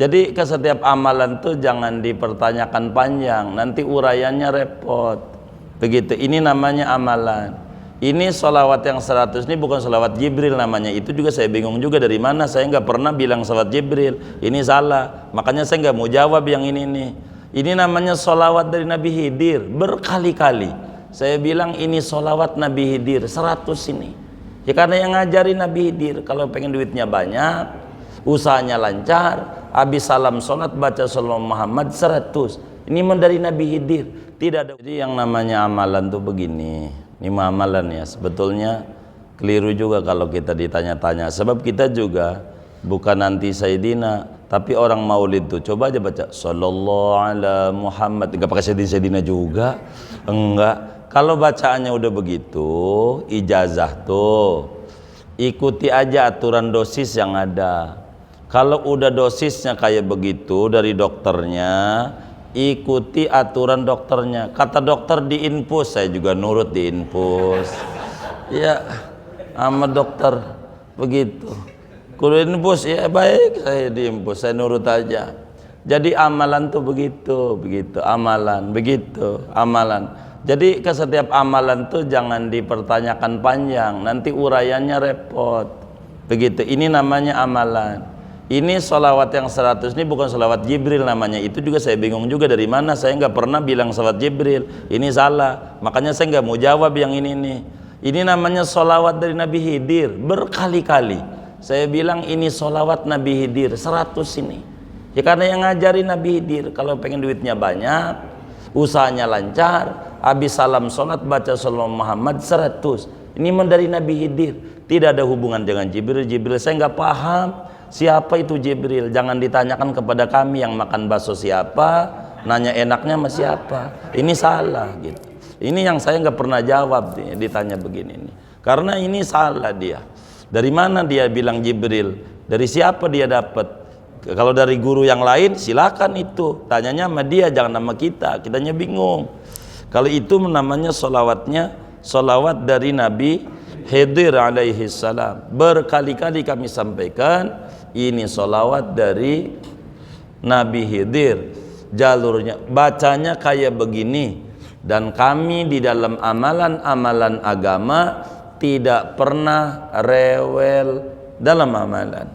Jadi ke setiap amalan tuh jangan dipertanyakan panjang, nanti uraiannya repot. Begitu, ini namanya amalan. Ini sholawat yang 100 ini bukan sholawat Jibril namanya. Itu juga saya bingung juga dari mana, saya nggak pernah bilang sholawat Jibril. Ini salah, makanya saya nggak mau jawab yang ini nih. Ini namanya sholawat dari Nabi Khidir, berkali-kali saya bilang ini sholawat Nabi Khidir 100 ini. Ya karena yang ngajarin Nabi Khidir, kalau pengen duitnya banyak, usahanya lancar, habis salam sholat baca sallallahu Muhammad 100. Ini dari Nabi Khidir, tidak ada. Jadi yang namanya amalan tuh begini, ini amalan ya, sebetulnya keliru juga kalau kita ditanya-tanya, sebab kita juga bukan anti Sayyidina, tapi orang maulid tuh coba aja baca sallallahu ala Muhammad, enggak pakai Sayyidina juga, enggak. Kalau bacaannya udah begitu, ijazah tuh ikuti aja aturan dosis yang ada. Kalau udah dosisnya kayak begitu dari dokternya, ikuti aturan dokternya. Kata dokter diinfus, saya juga nurut diinfus. Ya, sama dokter begitu. Kalau infus ya baik, saya diinfus, saya nurut aja. Jadi amalan tuh begitu, amalan, begitu, amalan. Jadi ke setiap amalan tuh jangan dipertanyakan panjang, nanti uraiannya repot. Begitu, ini namanya amalan. Ini sholawat yang 100 ini bukan sholawat Jibril namanya. Itu juga saya bingung juga dari mana, saya nggak pernah bilang sholawat Jibril. Ini salah, makanya saya nggak mau jawab yang ini nih. Ini namanya sholawat dari Nabi Khidir, berkali-kali saya bilang ini sholawat Nabi Khidir 100 ini. Ya karena yang ngajarin Nabi Khidir, kalau pengen duitnya banyak, usahanya lancar, habis salam sholat baca sallallahu Muhammad 100. Ini dari Nabi Khidir, tidak ada hubungan dengan Jibril. Jibril saya nggak paham siapa itu Jibril. Jangan ditanyakan kepada kami yang makan bakso siapa, nanya enaknya sama siapa. Ini salah gitu. Ini yang saya nggak pernah jawab ditanya begini nih. Karena ini salah dia. Dari mana dia bilang Jibril? Dari siapa dia dapat? Kalau dari guru yang lain silakan itu, tanyanya sama dia, jangan sama kita. Kitanya bingung. Kalau itu namanya sholawatnya sholawat dari Nabi Khidir alaihi salam. Berkali-kali kami sampaikan ini sholawat dari Nabi Khidir, jalurnya bacanya kayak begini. Dan kami di dalam amalan-amalan agama tidak pernah rewel dalam amalan.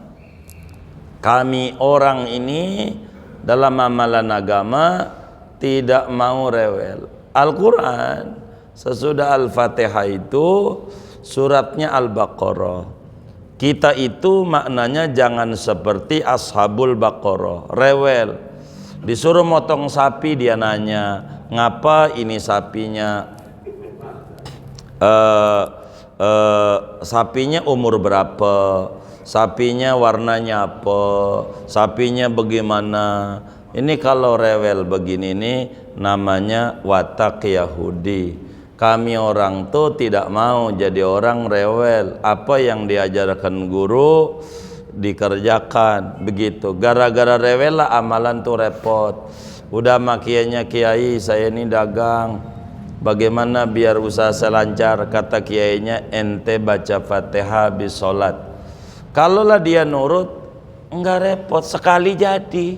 Kami orang ini dalam amalan agama tidak mau rewel. Al-Quran sesudah Al-Fatihah itu suratnya Al-Baqarah. Kita itu maknanya jangan seperti Ashabul Baqarah, rewel. Disuruh motong sapi dia nanya, ngapa ini sapinya? Sapinya umur berapa? Sapinya warnanya apa? Sapinya bagaimana? Ini kalau rewel begini nih namanya watak Yahudi. Kami orang tuh tidak mau jadi orang rewel. Apa yang diajarkan guru dikerjakan begitu. Gara-gara rewel lah amalan tuh repot. Udah makianya kiai, saya ini dagang, bagaimana biar usaha saya lancar? Kata kiainya, ente baca Fatihah habis sholat. Kalaulah dia nurut, enggak repot, sekali jadi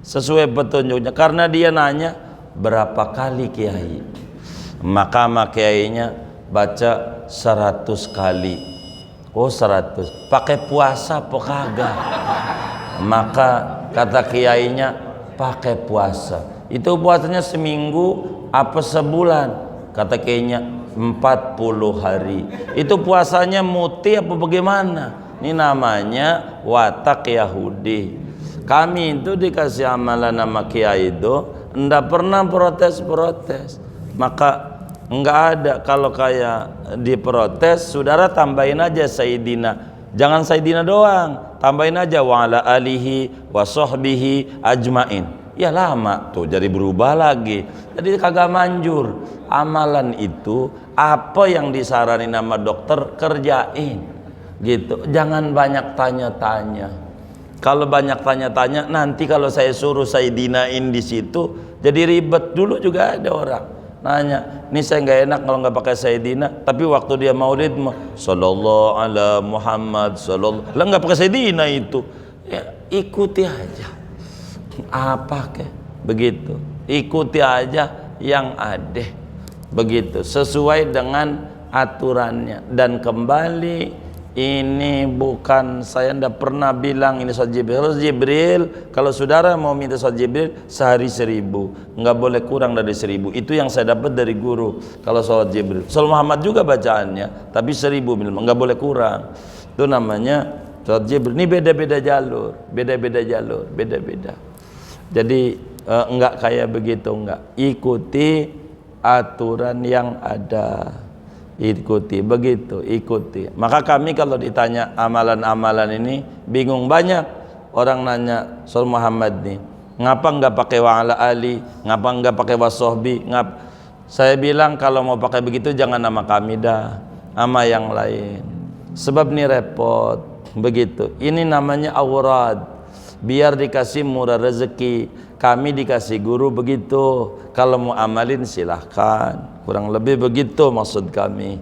sesuai petunjuknya. Karena dia nanya berapa kali kiai, maka kiainya baca 100 kali. Oh 100, pakai puasa apa kagak? Maka kata kiainya pakai puasa. Itu puasanya seminggu apa sebulan? Kata kiainya 40 hari. Itu puasanya muti apa bagaimana? Ini namanya watak Yahudi. Kami itu dikasih amalan nama kiai itu enggak pernah protes-protes. Maka enggak ada, kalau kayak diprotes, saudara tambahin aja Sayyidina. Jangan Sayyidina doang, tambahin aja wa ala alihi wa sahbihi ajmain. Ya lama tuh jadi berubah lagi. Jadi kagak manjur. Amalan itu apa yang disaranin nama dokter kerjain. Gitu. Jangan banyak tanya-tanya. Kalau banyak tanya-tanya nanti kalau saya suruh Sayyidinain di situ jadi ribet. Dulu juga ada orang nanya, ini saya nggak enak kalau nggak pakai Sayyidina, tapi waktu dia maulid sallallahu ala Muhammad sallallahu, lah nggak pakai Sayyidina itu. Ya ikuti aja. apa ke begitu, ikuti aja yang ada begitu, sesuai dengan aturannya. Dan kembali, ini bukan, saya ndak pernah bilang ini sholat Jibril. Kalau saudara mau minta sholat Jibril, sehari 1000, nggak boleh kurang dari 1000. Itu yang saya dapat dari guru. Kalau sholat Jibril, sholat Muhammad juga bacaannya, tapi 1000 minimal, nggak boleh kurang. Itu namanya sholat Jibril. Ini beda-beda jalur, beda-beda. Jadi enggak kayak begitu, enggak. Ikuti aturan yang ada, ikuti begitu, ikuti. Maka kami kalau ditanya amalan-amalan ini bingung. Banyak orang nanya soal Muhammad nih, ngapa enggak pakai wa ala ali, ngapa enggak pakai wa sahbi, saya bilang kalau mau pakai begitu jangan nama kami dah, nama yang lain. Sebab ini repot begitu. Ini namanya aurad, biar dikasih murah rezeki. Kami dikasih guru begitu, kalau mau amalin silahkan, kurang lebih begitu maksud kami.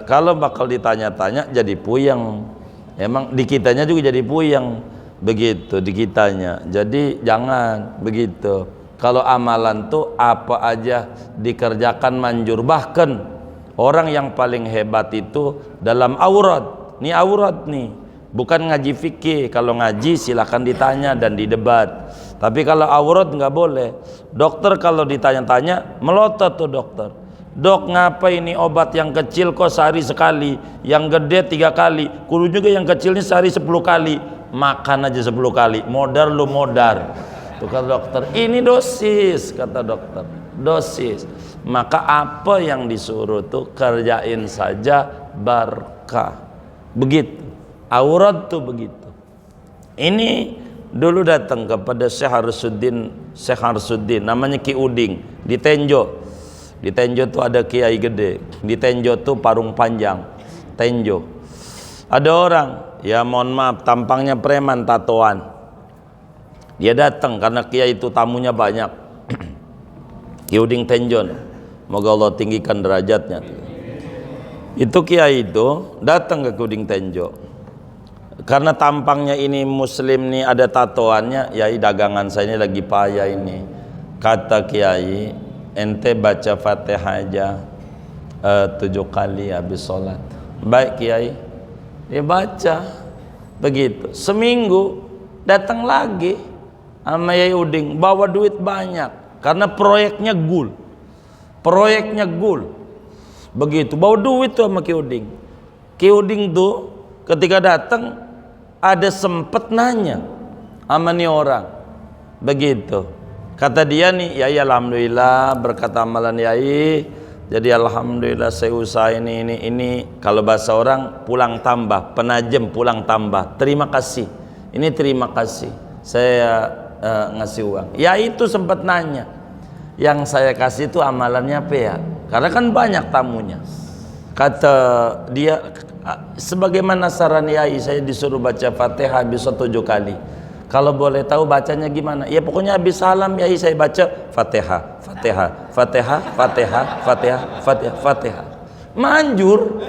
Kalau bakal ditanya-tanya jadi puyeng, emang di kitanya juga jadi puyeng begitu, di kitanya. Jadi jangan begitu. Kalau amalan tuh apa aja dikerjakan manjur. Bahkan orang yang paling hebat itu dalam aurat. Ini aurat nih, bukan ngaji fikih. Kalau ngaji silahkan ditanya dan didebat. Tapi kalau aurat nggak boleh. Dokter kalau ditanya-tanya melotot tuh dokter. Dok, ngapa ini obat yang kecil kok sehari sekali, yang gede 3 kali, kudu juga yang kecil ini sehari 10 kali. Makan aja 10 kali. Modar lu modar. Tuh kata dokter, ini dosis, kata dokter. Dosis. Maka apa yang disuruh tuh kerjain saja, barkah. Begitu. Aurat tuh begitu. Ini dulu datang kepada Syekh Harsuddin, namanya Ki Uding, di Tenjo. Di Tenjo tuh ada kiai gede. Di Tenjo tuh Parung Panjang, Tenjo. Ada orang, ya mohon maaf, tampangnya preman, tatoan. Dia datang karena kiai itu tamunya banyak. Ki Uding Tenjon, moga Allah tinggikan derajatnya. Itu kiai itu datang ke Ki Uding Tenjo. Karena tampangnya ini muslim nih, ada tatoannya, yai dagangan saya ini lagi payah ini. Kata kiai, ente baca Fatihah aja 7 kali habis sholat. Baik kiai, dia baca begitu. Seminggu datang lagi sama Yai Uding, bawa duit banyak karena proyeknya gul. Begitu, bawa duit tuh sama Ki Uding. Ki Uding tuh ketika datang ada sempet nanya sama nih orang begitu. Kata dia nih, Yai alhamdulillah berkat amalan Yai, jadi alhamdulillah saya usaha ini. Kalau bahasa orang pulang tambah, penajem pulang tambah. Terima kasih. Ini terima kasih. Saya ngasih uang. Ya itu sempat nanya. Yang saya kasih itu amalannya apa ya? Karena kan banyak tamunya. Kata dia, sebagaimana saran Yai, saya disuruh baca Fatihah bisa 7 kali. Kalau boleh tahu bacanya gimana? Ya pokoknya habis salam Yai saya baca Fatihah, Fatihah, Fatihah, Fatihah, Fatihah, Fatihah, Fatihah. Manjur.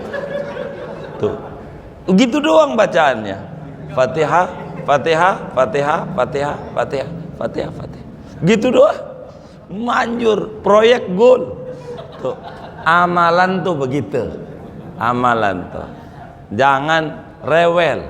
Tuh. Gitu doang bacaannya. Fatihah, Fatihah, Fatihah, Fatihah, Fatihah, Fatihah, Fatihah. Gitu doang. Manjur, proyek goal. Tuh. Amalan tuh begitu. Amalan tuh. Jangan rewel.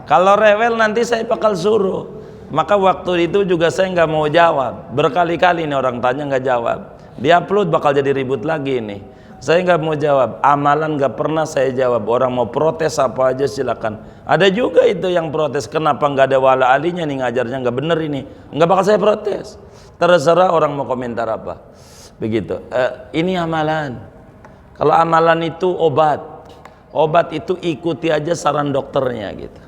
Kalau rewel nanti saya bakal suruh. Maka waktu itu juga saya nggak mau jawab. Berkali-kali nih orang tanya nggak jawab. Dia upload bakal jadi ribut lagi nih. Saya nggak mau jawab. Amalan nggak pernah saya jawab. Orang mau protes apa aja silakan. Ada juga itu yang protes. Kenapa nggak ada wala alinya nih, ngajarnya nggak bener ini. Nggak bakal saya protes. Terserah orang mau komentar apa. Begitu. Ini amalan. Kalau amalan itu obat. Obat itu ikuti aja saran dokternya gitu.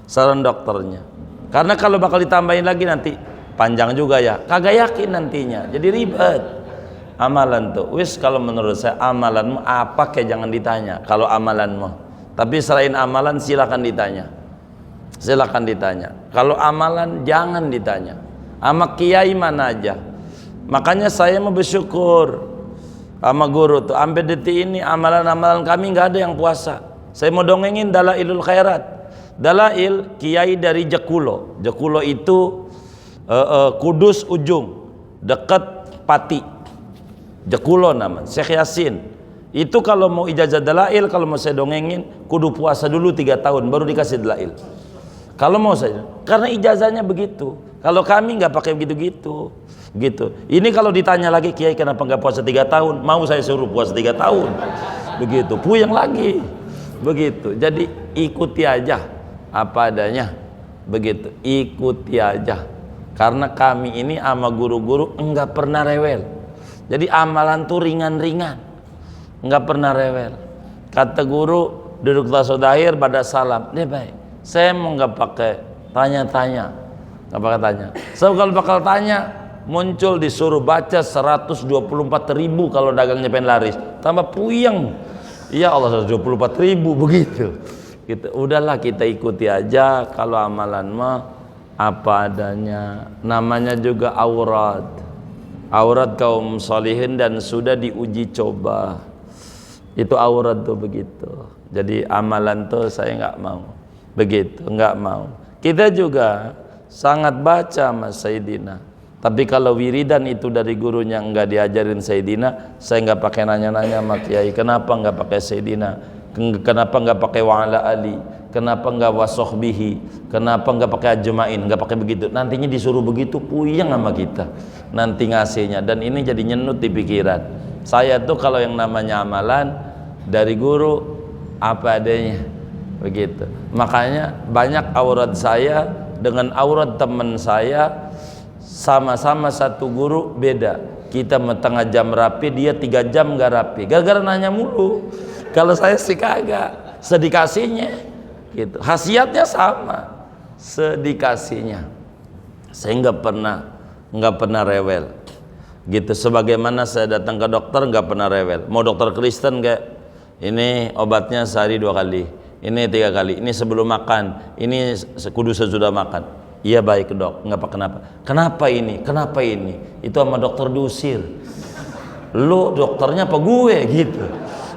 Saran dokternya. Karena kalau bakal ditambahin lagi nanti panjang juga ya. Kagak yakin nantinya. Jadi ribet. Amalan tuh. Wis kalau menurut saya amalanmu apa kayak jangan ditanya. Kalau amalanmu. Tapi selain amalan silakan ditanya. Silakan ditanya. Kalau amalan jangan ditanya. Sama kiai mana aja. Makanya saya mau bersyukur sama guru tuh. Sampai detik ini amalan-amalan kami nggak ada yang puasa. Saya mau dongengin Dalailul Khairat. Dalail kiai dari Jekulo. Jekulo itu Kudus ujung dekat Pati Jekulo nama Syekh Yasin. Itu kalau mau ijazah dalail, kalau mau saya dongengin kudu puasa dulu 3 tahun baru dikasih dalail. Kalau mau saya, karena ijazahnya begitu. Kalau kami nggak pakai begitu-gitu, gitu. Ini kalau ditanya lagi, Kiai kenapa nggak puasa 3 tahun? Mau saya suruh puasa 3 tahun, begitu. Puyeng lagi, begitu. Jadi ikuti aja apa adanya, begitu. Ikuti aja. Karena kami ini sama guru-guru enggak pernah rewel. Jadi amalan tuh ringan-ringan, enggak pernah rewel. Kata guru duduk tasodahir pada salam, dia baik. Saya mau nggak pakai tanya-tanya, nggak pakai tanya. So kalau bakal tanya muncul disuruh baca 124.000 kalau dagangnya pengen laris, tambah puyeng. Ya Allah 124.000 begitu. Gitu. Udahlah kita ikuti aja. Kalau amalan mah apa adanya. Namanya juga aurat. Aurat kaum solihin dan sudah diuji coba. Itu aurat tuh begitu. Jadi amalan tuh saya nggak mau. Begitu, enggak mau. Kita juga sangat baca Mas Sayyidina. Tapi kalau wiridan itu dari gurunya enggak diajarin Sayyidina, saya enggak pakai nanya-nanya sama Kiai, kenapa enggak pakai Sayyidina? Kenapa enggak pakai wa'ala ali? Kenapa enggak wasahbihi? Kenapa enggak pakai ajmain? Enggak pakai begitu. Nantinya disuruh begitu puyeng sama kita. Nanti ngasihnya dan ini jadi nyenut di pikiran. Saya tuh kalau yang namanya amalan dari guru apa adanya. Begitu. Makanya banyak aurat saya dengan aurat teman saya sama-sama satu guru beda. Kita setengah jam rapi, dia 3 jam gak rapi. Gara-gara nanya mulu. Kalau saya sih kagak, sedikasinya gitu. Khasiatnya sama, sedikasinya. Saya nggak pernah rewel. Gitu. Sebagaimana saya datang ke dokter nggak pernah rewel. Mau dokter Kristen kayak ini obatnya sehari 2 kali. Ini 3 kali, ini sebelum makan, ini kudu sesudah makan. Iya baik dok, nggak apa kenapa. Kenapa ini? Kenapa ini? Itu sama dokter diusir. Lu dokternya apa gue gitu?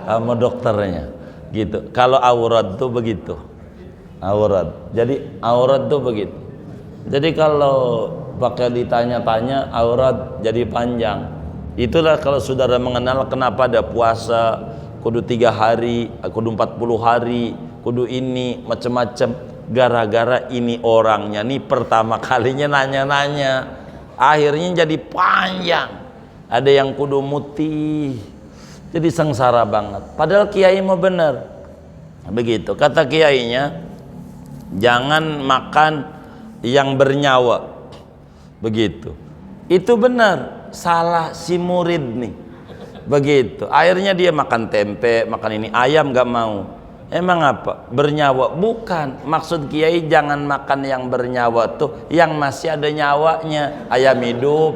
Sama dokternya, gitu. Kalau aurat tuh begitu, aurat. Jadi aurat tuh begitu. Jadi kalau pakai ditanya-tanya aurat jadi panjang. Itulah kalau saudara mengenal kenapa ada puasa kudu 3 hari, kudu 40 hari. Kudu ini macam-macam gara-gara ini orangnya nih pertama kalinya nanya-nanya akhirnya jadi panjang. Ada yang kudu mutih jadi sengsara banget padahal kiai mau bener begitu kata kiainya, jangan makan yang bernyawa begitu. Itu benar, salah si murid nih begitu. Akhirnya dia makan tempe, makan ini, ayam gak mau. Emang apa? Bernyawa? Bukan. Maksud kiai jangan makan yang bernyawa tuh yang masih ada nyawanya. Ayam hidup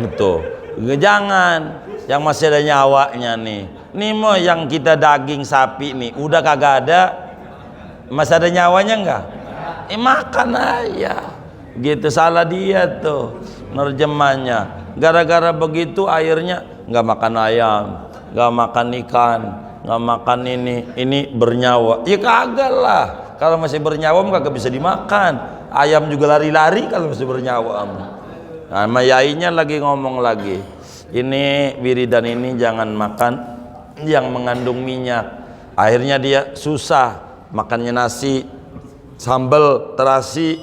gitu. Jangan yang masih ada nyawanya nih. Nih mau yang kita daging sapi nih udah kagak ada, masih ada nyawanya enggak? Makan aja. Gitu. Salah dia tuh nerjemahnya. Gara-gara begitu akhirnya nggak makan ayam, nggak makan ikan, nggak makan ini bernyawa. Ya kagak lah, kalau masih bernyawa kagak bisa dimakan. Ayam juga lari-lari kalau masih bernyawa. Nah, sama yainya lagi ngomong lagi, ini wiridan ini jangan makan yang mengandung minyak. Akhirnya dia susah makannya nasi, sambal, terasi.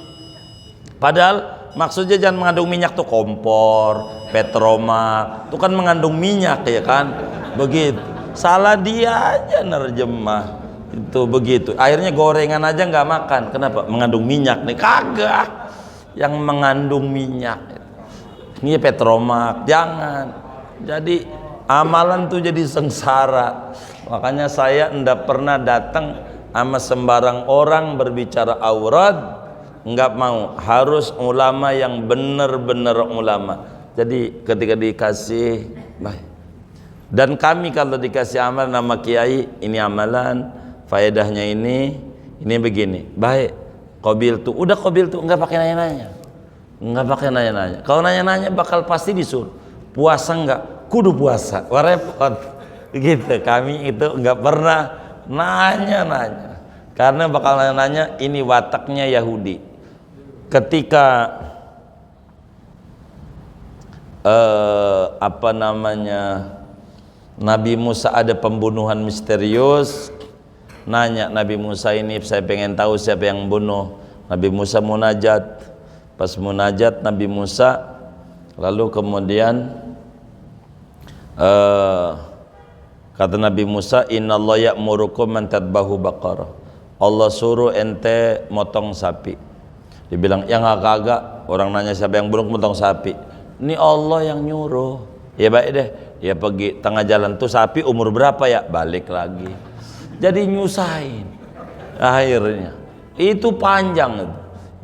Padahal maksudnya jangan mengandung minyak tuh kompor, petromak, itu kan mengandung minyak ya kan, begitu. Salah dia aja nerjemah itu begitu. Akhirnya gorengan aja nggak makan. Kenapa? Mengandung minyak nih. Kagak yang mengandung minyak. Ini petromak, jangan. Jadi amalan tuh jadi sengsara. Makanya saya ndak pernah datang sama sembarang orang berbicara aurat. Nggak mau, harus ulama yang benar-benar ulama. Jadi ketika dikasih baik. Dan kami kalau dikasih amal nama kiai, ini amalan, faedahnya ini begini. Baik, qabil tuh, udah qabil tuh, nggak pakai nanya-nanya. Nggak pakai nanya-nanya. Kalau nanya-nanya bakal pasti disuruh. Puasa nggak? Kudu puasa. Wah repot. Gitu. Kami itu nggak pernah nanya-nanya. Karena bakal nanya-nanya ini wataknya Yahudi. Ketika apa namanya, Nabi Musa ada pembunuhan misterius. Nanya Nabi Musa ini, saya pengen tahu siapa yang bunuh. Nabi Musa munajat. Pas munajat Nabi Musa, lalu kemudian kata Nabi Musa, innallaha ya'murukum an tadbahu baqarah. Allah suruh ente motong sapi. Dibilang, ya nggak kagak. Orang nanya siapa yang bunuh, motong sapi. Ini Allah yang nyuruh. Ya baik deh. Dia pergi tengah jalan tuh, sapi umur berapa ya? Balik lagi. Jadi nyusahin. Akhirnya itu panjang itu.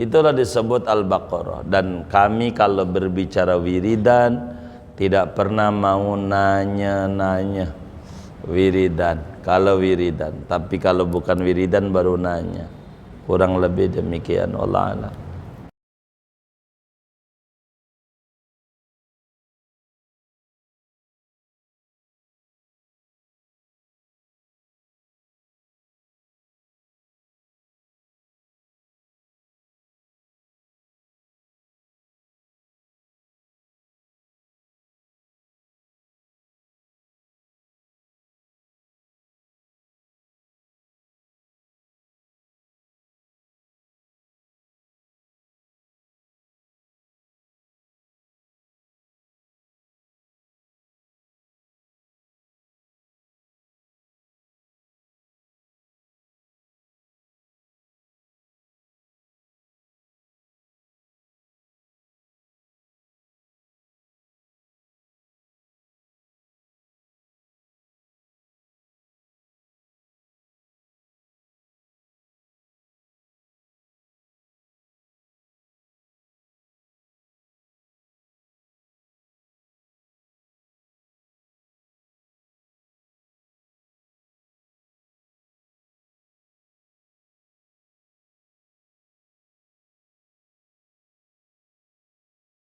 Itulah disebut Al-Baqarah. Dan kami kalau berbicara wiridan tidak pernah mau nanya-nanya wiridan. Kalau wiridan, tapi kalau bukan wiridan baru nanya. Kurang lebih demikian. Wallah a'lam.